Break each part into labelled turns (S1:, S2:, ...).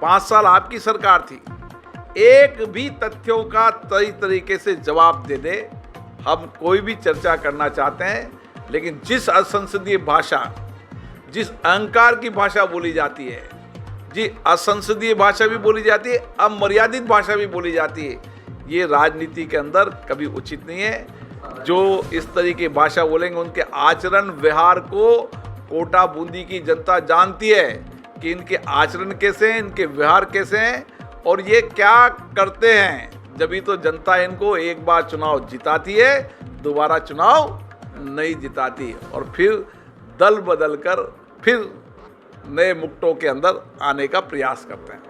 S1: 5 साल आपकी सरकार थी, एक भी तथ्यों का सही तरीके से जवाब दे दे। हम कोई भी चर्चा करना चाहते हैं, लेकिन जिस असंसदीय भाषा, जिस अहंकार की भाषा बोली जाती है, जी असंसदीय भाषा भी बोली जाती है, अमर्यादित भाषा भी बोली जाती है, ये राजनीति के अंदर कभी उचित नहीं है। जो इस तरीके की भाषा बोलेंगे उनके आचरण व्यवहार को कोटा बूंदी की जनता जानती है कि इनके आचरण कैसे हैं, इनके व्यवहार कैसे हैं और ये क्या करते हैं। जभी तो जनता इनको एक बार चुनाव जिताती है, दोबारा चुनाव नहीं जिताती और फिर दल बदल कर फिर नए मुक्टों के अंदर आने का प्रयास करते हैं।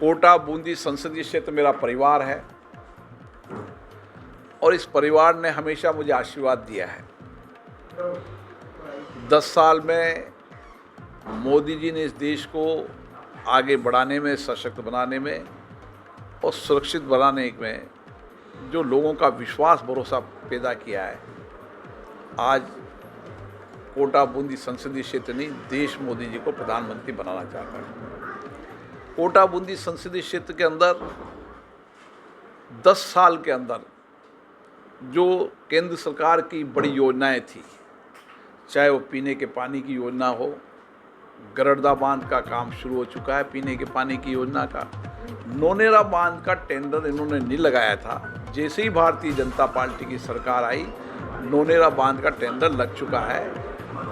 S1: कोटा बूंदी संसदीय क्षेत्र मेरा परिवार है और इस परिवार ने हमेशा मुझे आशीर्वाद दिया है। 10 साल में मोदी जी ने इस देश को आगे बढ़ाने में, सशक्त बनाने में और सुरक्षित बनाने में जो लोगों का विश्वास भरोसा पैदा किया है, आज कोटा बूंदी संसदीय क्षेत्र नहीं, देश मोदी जी को प्रधानमंत्री बनाना चाहता है। कोटा बूंदी संसदीय क्षेत्र के अंदर 10 साल के अंदर जो केंद्र सरकार की बड़ी योजनाएं थी, चाहे वो पीने के पानी की योजना हो, गरड़दा बांध का काम शुरू हो चुका है पीने के पानी की योजना का। नोनेरा बांध का टेंडर इन्होंने नहीं लगाया था, जैसे ही भारतीय जनता पार्टी की सरकार आई नोनेरा बांध का टेंडर लग चुका है,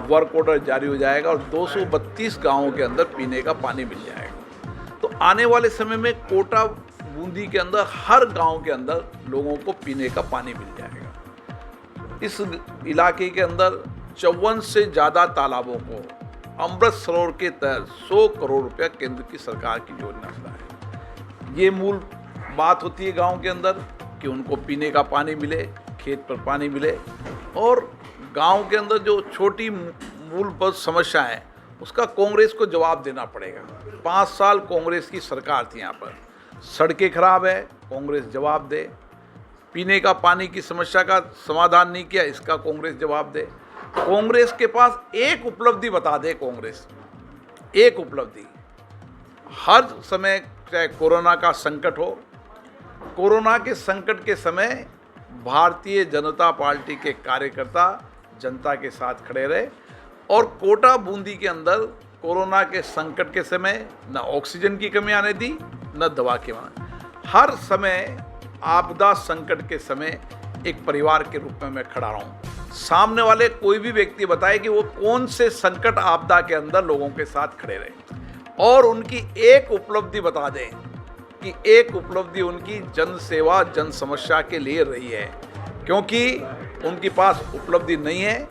S1: वर्क ऑर्डर जारी हो जाएगा और 232 गांवों के अंदर पीने का पानी मिल जाएगा। तो आने वाले समय में कोटा बूंदी के अंदर हर गांव के अंदर लोगों को पीने का पानी मिल जाएगा। इस इलाके के अंदर 54 से ज़्यादा तालाबों को अमृत सरोवर के तहत 100 करोड़ रुपया केंद्र की सरकार की योजना है। ये मूल बात होती है गांव के अंदर कि उनको पीने का पानी मिले, खेत पर पानी मिले और गांव के अंदर जो छोटी मूलभूत समस्या है उसका कांग्रेस को जवाब देना पड़ेगा। 5 साल कांग्रेस की सरकार थी यहाँ पर, सड़कें खराब है, कांग्रेस जवाब दे। पीने का पानी की समस्या का समाधान नहीं किया, इसका कांग्रेस जवाब दे। कांग्रेस के पास एक उपलब्धि बता दे, कांग्रेस एक उपलब्धि हर समय, चाहे कोरोना का संकट हो, कोरोना के संकट के समय भारतीय जनता पार्टी के कार्यकर्ता जनता के साथ खड़े रहे और कोटा बूंदी के अंदर कोरोना के संकट के समय न ऑक्सीजन की कमी आने दी, न दवा की मांग। हर समय आपदा संकट के समय एक परिवार के रूप में मैं खड़ा रहा हूँ। सामने वाले कोई भी व्यक्ति बताए कि वो कौन से संकट आपदा के अंदर लोगों के साथ खड़े रहे और उनकी एक उपलब्धि बता दें कि एक उपलब्धि उनकी जन सेवा, जन समस्या के लिए रही है। क्योंकि उनके पास उपलब्धि नहीं है,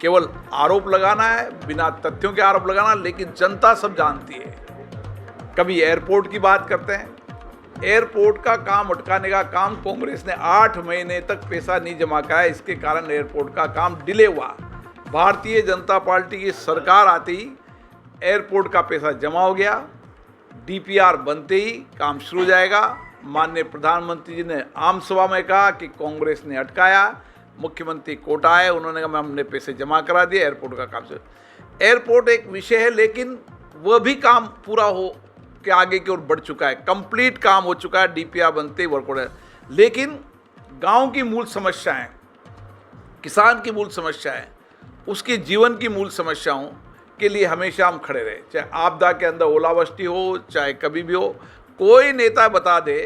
S1: केवल आरोप लगाना है, बिना तथ्यों के आरोप लगाना। लेकिन जनता सब जानती है। कभी एयरपोर्ट की बात करते हैं, एयरपोर्ट का काम अटकाने का काम कांग्रेस ने 8 महीने तक पैसा नहीं जमा कराया, इसके कारण एयरपोर्ट का काम डिले हुआ। भारतीय जनता पार्टी की सरकार आते ही एयरपोर्ट का पैसा जमा हो गया, डीपीआर बनते ही काम शुरू हो जाएगा। माननीय प्रधानमंत्री जी ने आम सभा में कहा कि कांग्रेस ने अटकाया। मुख्यमंत्री कोटा आए, उन्होंने कहा हमने पैसे जमा करा दिए, एयरपोर्ट का काम शुरू। एयरपोर्ट एक विषय है, लेकिन वह भी काम पूरा हो के आगे की ओर बढ़ चुका है, कंप्लीट काम हो चुका है, डीपीआर बनते ही वर्क ऑर्डर। लेकिन गांव की मूल समस्याएं, किसान की मूल समस्याएं, उसके जीवन की मूल समस्याओं के लिए हमेशा हम खड़े रहे। चाहे आपदा के अंदर ओलावृष्टि हो, चाहे कभी भी हो, कोई नेता बता दे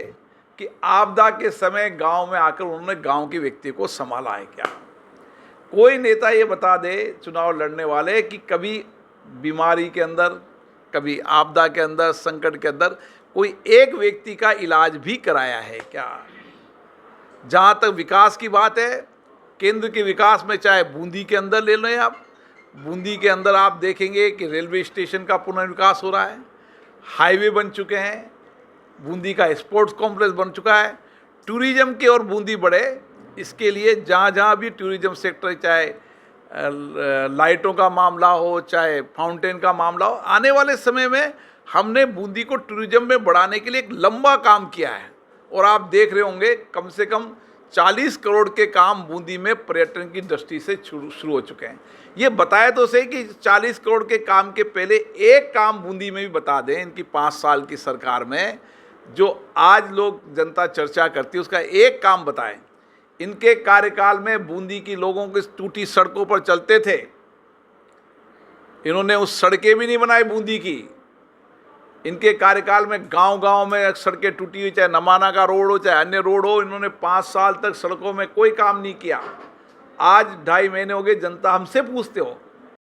S1: कि आपदा के समय गांव में आकर उन्होंने गांव के व्यक्ति को संभाला है क्या। कोई नेता ये बता दे, चुनाव लड़ने वाले, कि कभी बीमारी के अंदर, कभी आपदा के अंदर, संकट के अंदर कोई एक व्यक्ति का इलाज भी कराया है क्या। जहाँ तक विकास की बात है, केंद्र के विकास में चाहे बूंदी के अंदर ले लें आप, बूंदी के अंदर आप देखेंगे कि रेलवे स्टेशन का पुनर्विकास हो रहा है, हाईवे बन चुके हैं, बूंदी का स्पोर्ट्स कॉम्प्लेक्स बन चुका है। टूरिज्म की ओर बूंदी बढ़े, इसके लिए जहाँ जहाँ भी टूरिज्म सेक्टर, चाहे लाइटों का मामला हो, चाहे फाउंटेन का मामला हो, आने वाले समय में हमने बूंदी को टूरिज्म में बढ़ाने के लिए एक लंबा काम किया है। और आप देख रहे होंगे कम से कम 40 करोड़ के काम बूंदी में पर्यटन की दृष्टि से शुरू हो चुके हैं। ये बताया तो सही कि 40 करोड़ के काम के पहले एक काम बूंदी में भी बता दें इनकी 5 साल की सरकार में, जो आज लोग जनता चर्चा करती है, उसका एक काम बताएं। इनके कार्यकाल में बूंदी की लोगों के टूटी सड़कों पर चलते थे, इन्होंने उस सड़कें भी नहीं बनाई बूंदी की। इनके कार्यकाल में गांव-गांव में सड़कें टूटी हुई, चाहे नमाना का रोड हो चाहे अन्य रोड हो, इन्होंने 5 साल तक सड़कों में कोई काम नहीं किया। आज 2.5 महीने हो गए, जनता हमसे पूछते हो